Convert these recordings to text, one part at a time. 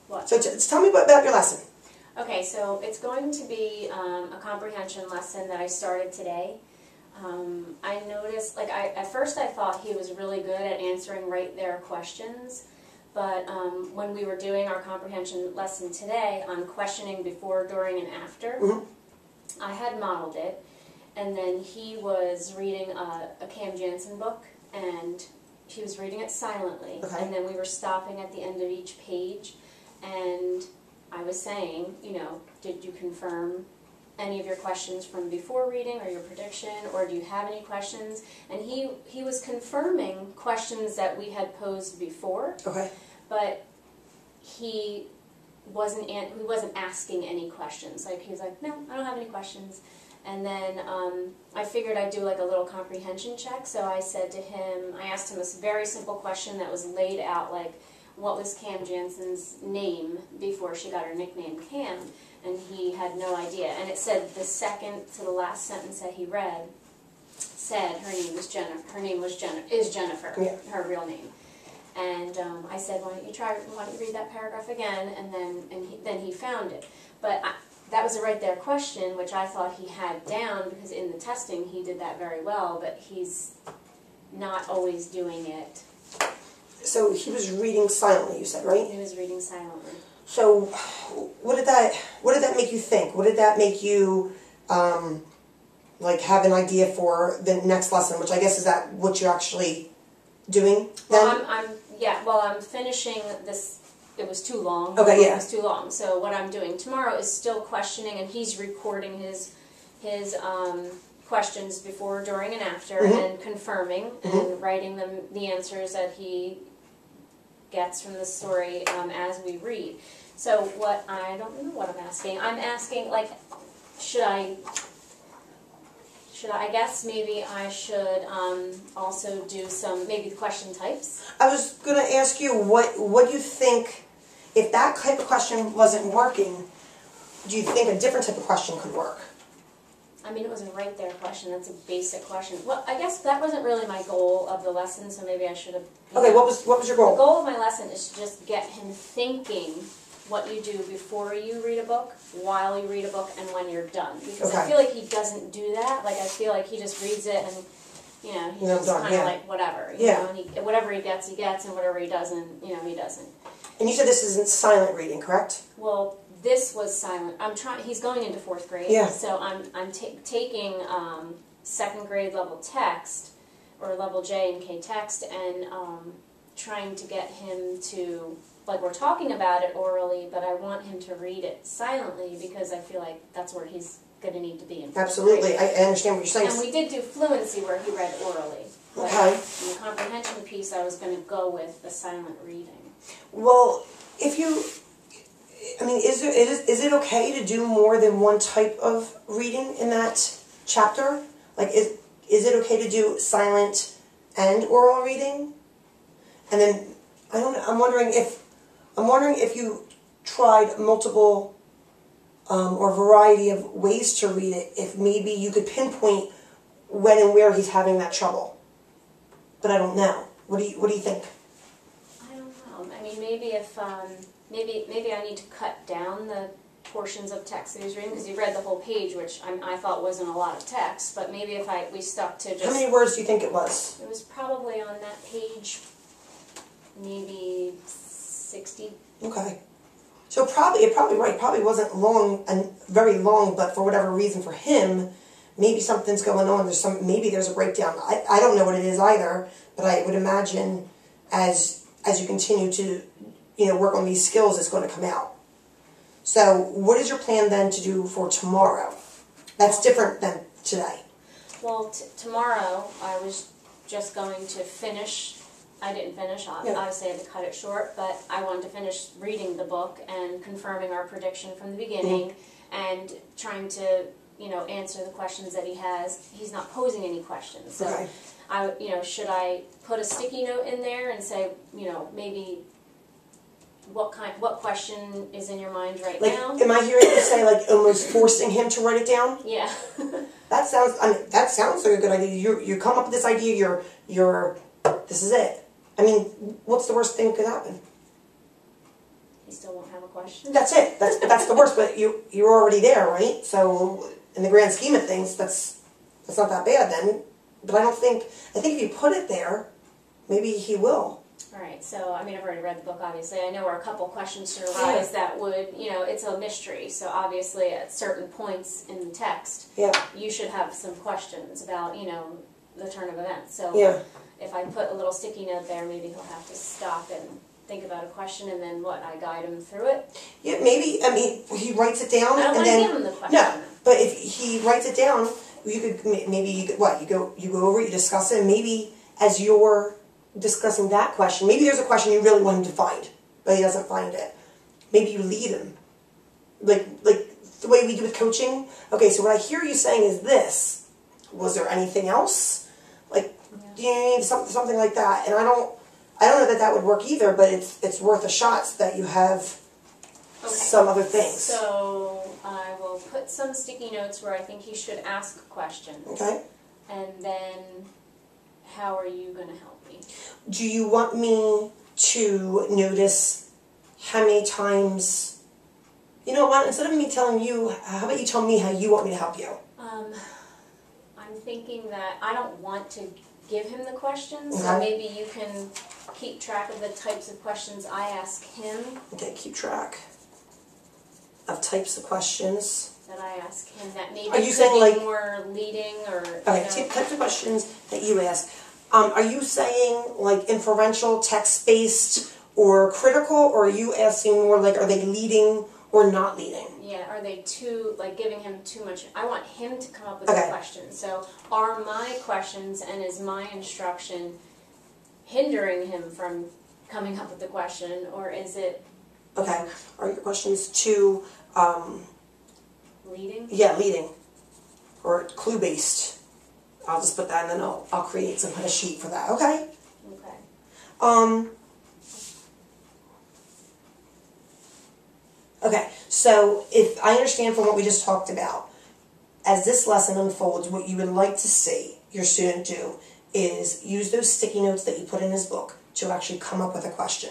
What? So tell me about your lesson. Okay, so it's going to be a comprehension lesson that I started today. I noticed, like, at first I thought he was really good at answering right there questions, but when we were doing our comprehension lesson today on questioning before, during, and after, I had modeled it, and then he was reading a Cam Jansen book, and he was reading it silently, and then we were stopping at the end of each page, and I was saying, you know, did you confirm any of your questions from before reading or your prediction, or do you have any questions? And he was confirming questions that we had posed before, but he wasn't asking any questions. Like, he was like, no, I don't have any questions. And then I figured I'd do like a little comprehension check, so I said to him, I asked him a very simple question that was laid out, like, what was Cam Jansen's name before she got her nickname Cam? And he had no idea. And it said the second to the last sentence that he read said her name was Jennifer. Her name was Jennifer, her real name. And I said, why don't you read that paragraph again? And then he found it. But that was a right there question, which I thought he had down, because in the testing he did that very well, but he's not always doing it. So he was reading silently, you said, right? He was reading silently. So what did that make you think? What did that make you like have an idea for the next lesson, which I guess is that what you're actually doing then? Well, I'm finishing this. It was too long. Okay, yeah. It was too long. So what I'm doing tomorrow is still questioning, and he's recording his questions before, during, and after, and confirming, and writing the answers that he gets from the story as we read. So I don't know what I'm asking. I'm asking, like, I guess maybe I should also do some, maybe the question types. I was going to ask you what you think, if that type of question wasn't working, do you think a different type of question could work? I mean, it was a right there question. That's a basic question. Well, I guess that wasn't really my goal of the lesson, so maybe I should have... Okay, what was your goal? The goal of my lesson is to just get him thinking what you do before you read a book, while you read a book, and when you're done. Because I feel like he doesn't do that. Like, I feel like he just reads it and, you know, he's just kind of like, whatever. You know, and whatever he gets, and whatever he doesn't, you know, he doesn't. And you said this isn't silent reading, correct? Well, this was silent. He's going into 4th grade. Yeah. So I'm taking 2nd grade level text, or level J and K text, and trying to get him to, like, we're talking about it orally, but I want him to read it silently, because I feel like that's where he's going to need to be in 4th grade. Absolutely. I understand what you're saying. And we did do fluency where he read orally. Okay. In the comprehension piece, I was going to go with the silent reading. Well, if you... I mean, is it okay to do more than one type of reading in that chapter? Like, is it okay to do silent and oral reading? And then I'm wondering if you tried multiple or variety of ways to read it. If maybe you could pinpoint when and where he's having that trouble. But I don't know. What do you think? I don't know. I mean, maybe if maybe I need to cut down the portions of text that he's reading, because he read the whole page, which I thought wasn't a lot of text. But maybe if we stuck to just... How many words do you think it was? It was probably on that page, maybe 60. Okay. So it probably wasn't long and very long, but for whatever reason for him, maybe something's going on. Maybe there's a breakdown. I don't know what it is either, but I would imagine as you continue to work on these skills, it's going to come out. So what is your plan then to do for tomorrow? That's different than today. Well, tomorrow I was just going to finish. I didn't finish. Obviously I had to cut it short, but I wanted to finish reading the book and confirming our prediction from the beginning, and trying to answer the questions that he has. He's not posing any questions, so should I put a sticky note in there and say maybe what question is in your mind right now? Am I hearing you say almost forcing him to write it down? Yeah. That sounds like a good idea. You come up with this idea. This is it. I mean, what's the worst thing that could happen? he still won't have a question. That's it. That's the worst. But you're already there, right? So in the grand scheme of things, that's not that bad then. But I think if you put it there, maybe he will. All right. So I mean, I've already read the book. Obviously, I know where a couple questions should arise that would, it's a mystery. So obviously, at certain points in the text, you should have some questions about, the turn of events. So if I put a little sticky note there, maybe he'll have to stop and think about a question, and then I guide him through it. Yeah, maybe. I mean, he writes it down, I don't and want to then give him the question. no. But if he writes it down, you could maybe you go over it, you discuss it, and maybe as you're discussing that question, maybe there's a question you really want him to find, but he doesn't find it. Maybe you lead him, like the way we do with coaching. Okay, so what I hear you saying is this. Was there anything else? Like, something like that. And I don't know that would work either, but it's worth a shot so that you have some other things. So I will put some sticky notes where I think he should ask questions. Okay. And then, how are you going to help me? Do you want me to notice how many times? You know what? Instead of me telling you, how about you tell me how you want me to help you? I'm thinking that I don't want to give him the questions, so maybe you can keep track of the types of questions I ask him. Okay, keep track of types of questions that I ask him that maybe are you saying be more leading or... Okay, types of questions that you ask. Are you saying like inferential, text-based, or critical, or are you asking more like are they leading or not leading? Yeah, are they giving him too much? I want him to come up with the questions. So are my questions and is my instruction hindering him from coming up with the question, or is it... Okay, are your questions too... leading? Yeah, leading. Or clue-based. I'll just put that and then I'll create some kind of sheet for that, okay? Okay. Okay, so if I understand from what we just talked about, as this lesson unfolds, what you would like to see your student do is use those sticky notes that you put in his book to actually come up with a question.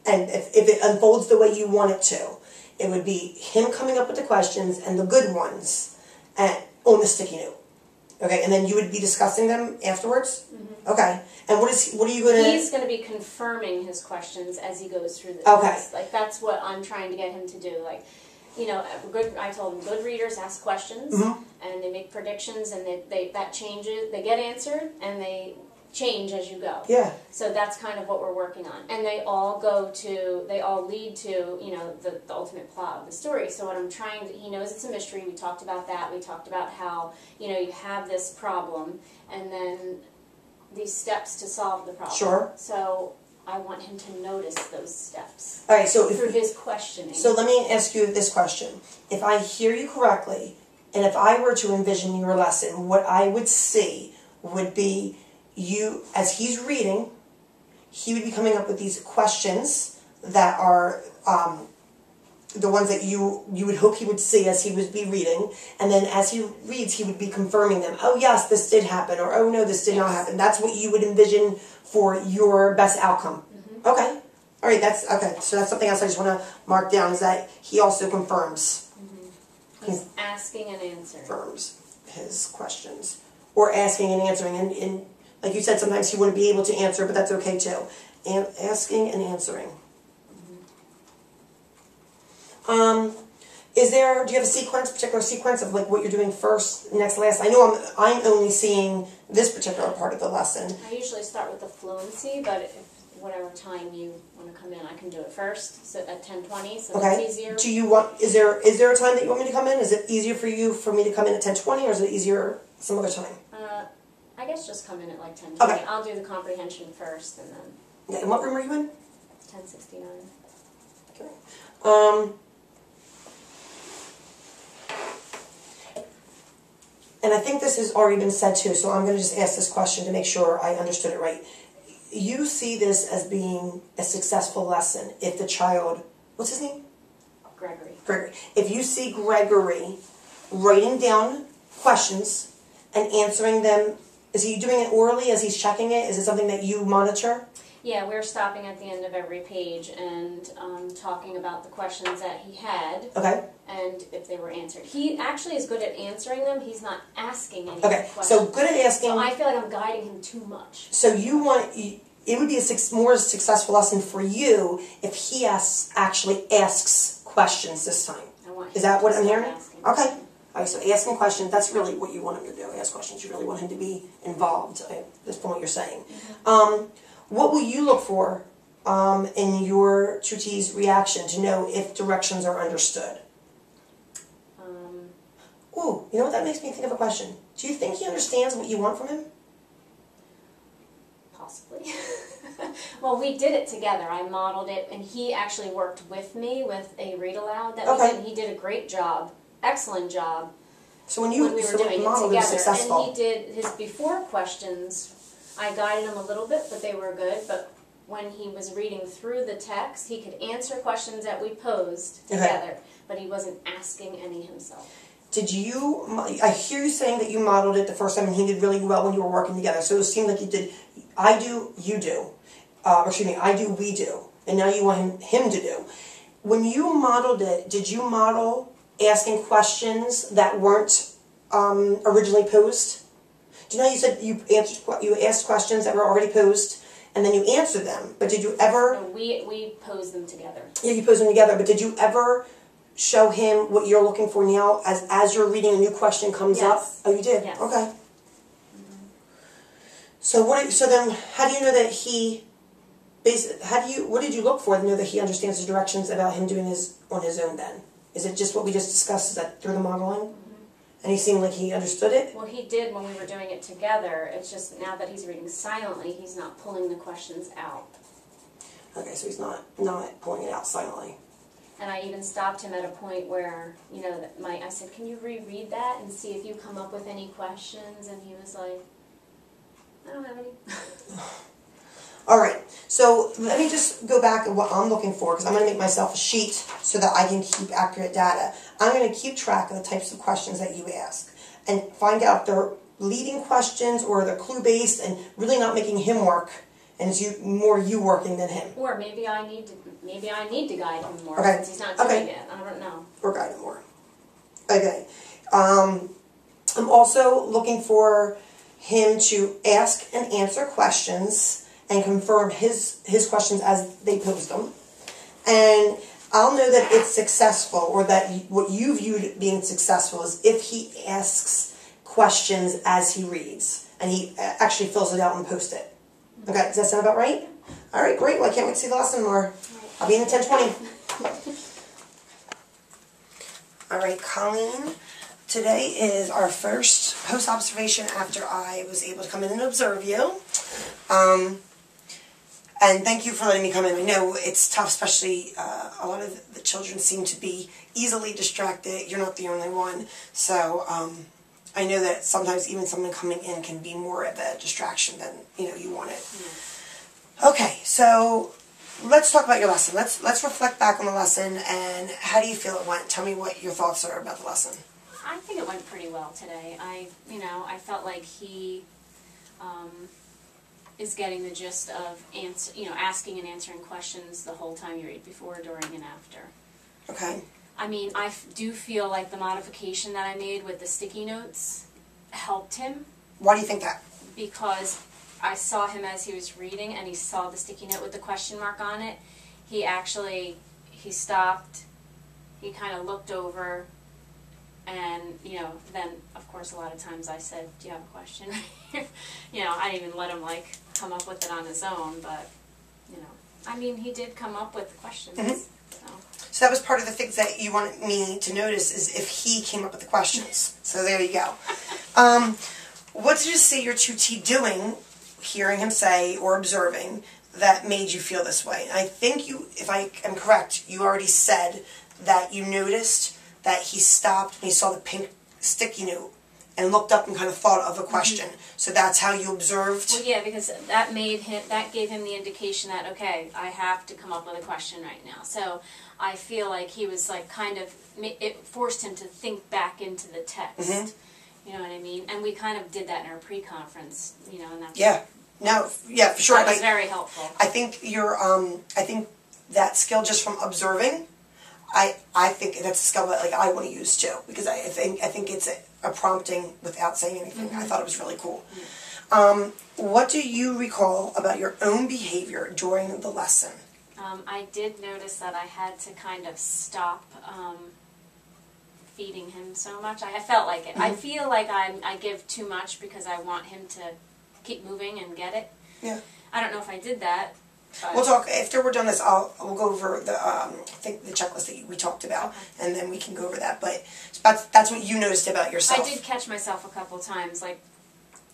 And if it unfolds the way you want it to, it would be him coming up with the questions and the good ones on the sticky note. Okay, and then you would be discussing them afterwards? Mm-hmm. Okay, and what are you going to... He's going to be confirming his questions as he goes through the test. Like, that's what I'm trying to get him to do. Like, I told him good readers ask questions, and they make predictions, and that changes. They get answered, and they change as you go. Yeah. So that's kind of what we're working on. And they all lead to, the ultimate plot of the story. So what I'm trying to, he knows it's a mystery. We talked about that. We talked about how, you have this problem and then these steps to solve the problem. Sure. So I want him to notice those steps. All right, so through his questioning. So let me ask you this question. If I hear you correctly, and if I were to envision your lesson, what I would see would be you, as he's reading, he would be coming up with these questions that are the ones that you would hope he would see as he would be reading, and then as he reads, he would be confirming them. Oh yes, this did happen, or oh no, this did not happen. That's what you would envision for your best outcome. Mm-hmm. Okay. All right, that's okay. So that's something else I just want to mark down, is that he also confirms. Mm-hmm. He's asking and answering. Confirms his questions. Or asking and answering, and like you said, sometimes he wouldn't be able to answer, but that's okay too. And asking and answering. Do you have a particular sequence of like what you're doing first, next, last? I know I'm only seeing this particular part of the lesson. I usually start with the fluency, but if whatever time you want to come in, I can do it first. So at 10:20, so okay. It's easier. Do you want? Is there a time that you want me to come in? Is it easier for me to come in at 10:20, or is it easier some other time? I guess just come in at like 10:20. Okay. I'll do the comprehension first, and then. Okay. And what room are you in? 1069. Okay. And I think this has already been said too, so I'm going to just ask this question to make sure I understood it right. You see this as being a successful lesson if the child, what's his name? Gregory. Gregory. If you see Gregory writing down questions and answering them, is he doing it orally as he's checking it? Is it something that you monitor? Yeah, we're stopping at the end of every page and talking about the questions that he had. Okay. And if they were answered. He actually is good at answering them. He's not asking any Okay, questions. so good at asking. So I feel like I'm guiding him too much. So it would be a more successful lesson for you if he actually asks questions this time. Is that what I'm hearing? Asking. Okay. All right, so asking questions, that's really what you want him to do, ask questions. You really want him to be involved at this point you're saying. Mm-hmm. What will you look for in your tutee's reaction to know if directions are understood? Ooh, you know what, that makes me think of a question. Do you think he understands what you want from him? Possibly. Well, we did it together. I modeled it, and he actually worked with me with a read aloud that we did, and he did a great job, excellent job. So when we were doing it together, successful. and he did his before questions. I guided him a little bit, but they were good. But when he was reading through the text, he could answer questions that we posed together, but he wasn't asking any himself. Did you, I hear you saying that you modeled it the first time and he did really well when you were working together. So it seemed like you did, I do, you do. I do, we do. And now you want him to do. When you modeled it, did you model asking questions that weren't originally posed? Do you know you said you asked questions that were already posed and then you answered them, but did you ever... No, we posed them together. Yeah, you posed them together, but did you ever show him what you're looking for now as you're reading a new question comes up? Oh, you did? Yes. Okay. Mm-hmm. So then how do you know that he... what did you look for to know that he understands the directions about him doing his on his own then? Is it just what we just discussed? Is that through the modeling? Mm-hmm. And he seemed like he understood it? Well, he did when we were doing it together. It's just now that he's reading silently, he's not pulling the questions out. Okay, so he's not pulling it out silently. And I even stopped him at a point where, you know, I said, can you reread that and see if you come up with any questions? And he was like, I don't have any. All right, so let me just go back at what I'm looking for, because I'm going to make myself a sheet so that I can keep accurate data. I'm going to keep track of the types of questions that you ask and find out if they're leading questions or they're clue-based and really not making him work, and it's more you working than him. Or maybe I need to guide him more since he's not doing it. I don't know. Or guide him more. Okay. I'm also looking for him to ask and answer questions and confirm his questions as they posed them. And I'll know that it's successful, or that what you viewed being successful is if he asks questions as he reads, and he actually fills it out and posts it. Okay, does that sound about right? All right, great. Well, I can't wait to see the lesson more. I'll be in the 10:20. All right, Colleen. Today is our first post-observation after I was able to come in and observe you. And thank you for letting me come in. I know it's tough, especially a lot of the children seem to be easily distracted. You're not the only one. So I know that sometimes even someone coming in can be more of a distraction than you want it. Yeah. Okay, so let's talk about your lesson. Let's reflect back on the lesson, and how do you feel it went? Tell me what your thoughts are about the lesson. I think it went pretty well today. I felt like he is getting the gist of asking and answering questions the whole time you read, before, during, and after. Okay. I mean, I do feel like the modification that I made with the sticky notes helped him. Why do you think that? Because I saw him as he was reading, and he saw the sticky note with the question mark on it. He stopped, he kind of looked over, and, then, of course, a lot of times I said, do you have a question? I didn't even let him, come up with it on his own, but, I mean, he did come up with questions. Mm-hmm. So that was part of the things that you wanted me to notice, is if he came up with the questions. So there you go. What did you see your tutee doing, hearing him say or observing, that made you feel this way? I think if I am correct, you already said that you noticed that he stopped and he saw the pink sticky note and looked up and kind of thought of a question. Mm-hmm. So that's how you observed? Well, yeah, because that gave him the indication that, okay, I have to come up with a question right now. So I feel like he was it forced him to think back into the text. Mm-hmm. You know what I mean? And we kind of did that in our pre-conference, and that's No, yeah, for sure. That was very helpful. I think I think that skill just from observing, I think that's a skill that like I want to use too, because I think it's a prompting without saying anything. I thought it was really cool. What do you recall about your own behavior during the lesson? I did notice that I had to kind of stop feeding him so much. I felt like it. I feel like I give too much because I want him to keep moving and get it. Yeah. I don't know if I did that. We'll talk after we're done this. We'll go over the I think the checklist that we talked about, and then we can go over that. But that's what you noticed about yourself. I did catch myself a couple times. Like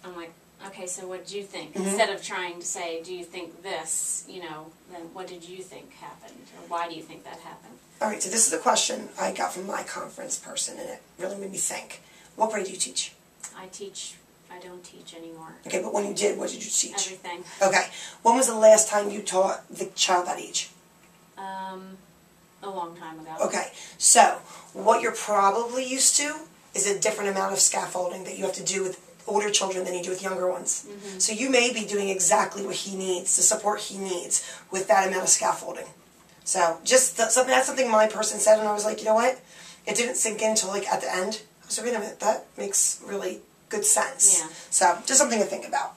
I'm like, okay, so what did you think? Instead of trying to say, do you think this? You know, then what did you think happened, or why do you think that happened? All right. So this is a question I got from my conference person, and it really made me think. What grade do you teach? I don't teach anymore. Okay, but when you did, what did you teach? Everything. Okay. When was the last time you taught the child that age? A long time ago. Okay. So, what you're probably used to is a different amount of scaffolding that you have to do with older children than you do with younger ones. So you may be doing exactly what he needs, the support he needs, with that amount of scaffolding. So, just that's something my person said, and I was like, you know what? It didn't sink in until like at the end. I was like, wait a minute, that makes really good sense. Yeah. So, just something to think about.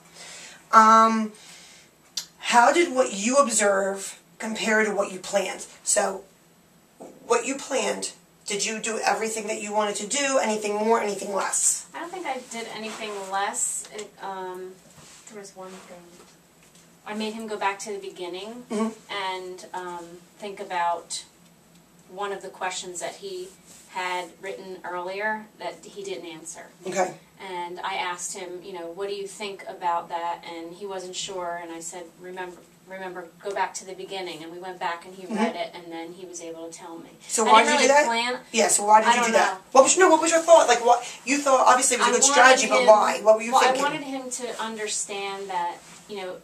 How did what you observe compare to what you planned? So, what you planned, did you do everything that you wanted to do? Anything more, anything less? I don't think I did anything less. There was one thing. I made him go back to the beginning and think about one of the questions that he had written earlier that he didn't answer. Okay. And I asked him, you know, what do you think about that? And he wasn't sure, and I said, remember, go back to the beginning. And we went back and he read it, and then he was able to tell me. So why did you do that? Plan. Yeah, so why did you do that? Know. What was your thought? Like, what you thought, obviously it was a good strategy, but why? What were you thinking? I wanted him to understand that, you know,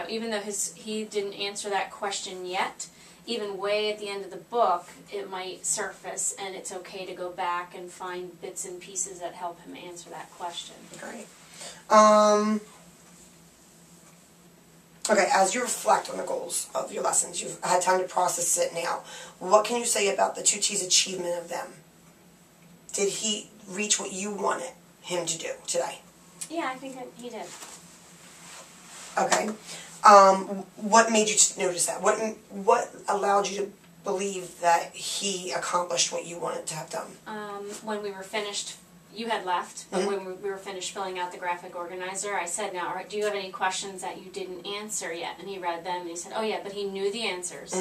even though he didn't answer that question yet, even way at the end of the book, it might surface, and it's okay to go back and find bits and pieces that help him answer that question. Great. Okay, as you reflect on the goals of your lessons, you've had time to process it now. What can you say about the 2T's achievement of them? Did he reach what you wanted him to do today? Yeah, I think he did. Okay. What made you notice that? What allowed you to believe that he accomplished what you wanted to have done? When we were finished, you had left, but when we were finished filling out the graphic organizer, I said, now, do you have any questions that you didn't answer yet? And he read them, and he said, oh yeah, but he knew the answers.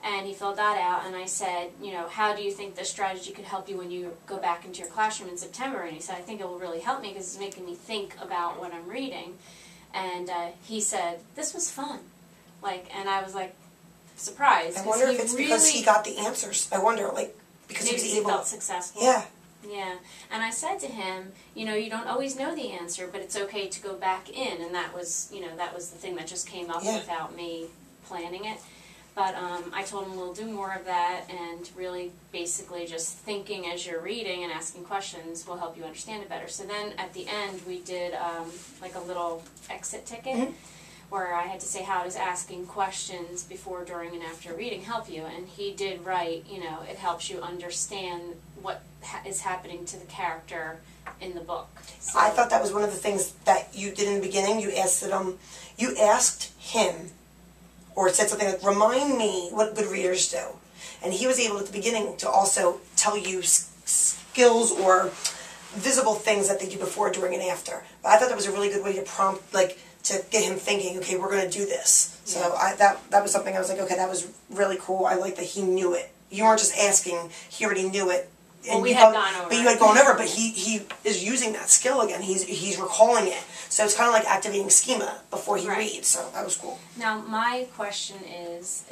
And he filled that out, and I said, you know, how do you think this strategy could help you when you go back into your classroom in September? And he said, I think it will really help me because it's making me think about what I'm reading. And he said, this was fun. And I was like, surprised. I wonder if it's because he got the answers. I wonder, because maybe he was he able felt successful. Yeah. Yeah. And I said to him, you know, you don't always know the answer, but it's okay to go back in. And that was, you know, that was the thing that just came up without me planning it. But I told him we'll do more of that, and really basically just thinking as you're reading and asking questions will help you understand it better. So then at the end we did like a little exit ticket where I had to say, how does asking questions before, during, and after reading help you? And he did write, you know, it helps you understand what is happening to the character in the book. So I thought that was one of the things that you did in the beginning. You asked him, or said something like, remind me what good readers do. And he was able at the beginning to also tell you skills or visible things that they do before, during, and after. But I thought that was a really good way to prompt, to get him thinking, okay, we're going to do this. So that was something I was like, okay, that was really cool. I like that he knew it. You weren't just asking, he already knew it. And we had gone over. But you had gone over, but he is using that skill again. He's recalling it. So it's kind of like activating schema before he reads. So that was cool. Now my question is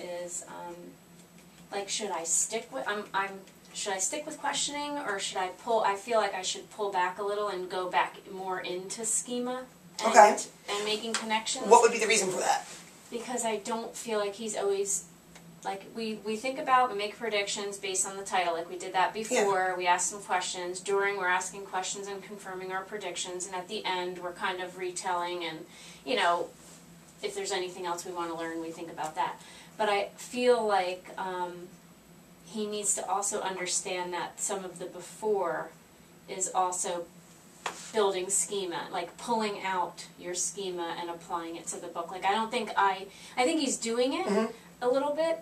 should I stick with should I stick with questioning, or should I pull? I feel like I should pull back a little and go back more into schema and making connections. What would be the reason for that? Because I don't feel like he's always like we think about, we make predictions based on the title, like we did that before. Yeah. We ask some questions. During, we're asking questions and confirming our predictions, and at the end, we're kind of retelling and, you know, if there's anything else we want to learn, we think about that. But I feel like he needs to also understand that some of the before is also building schema, like pulling out your schema and applying it to the book. Like I think he's doing it a little bit,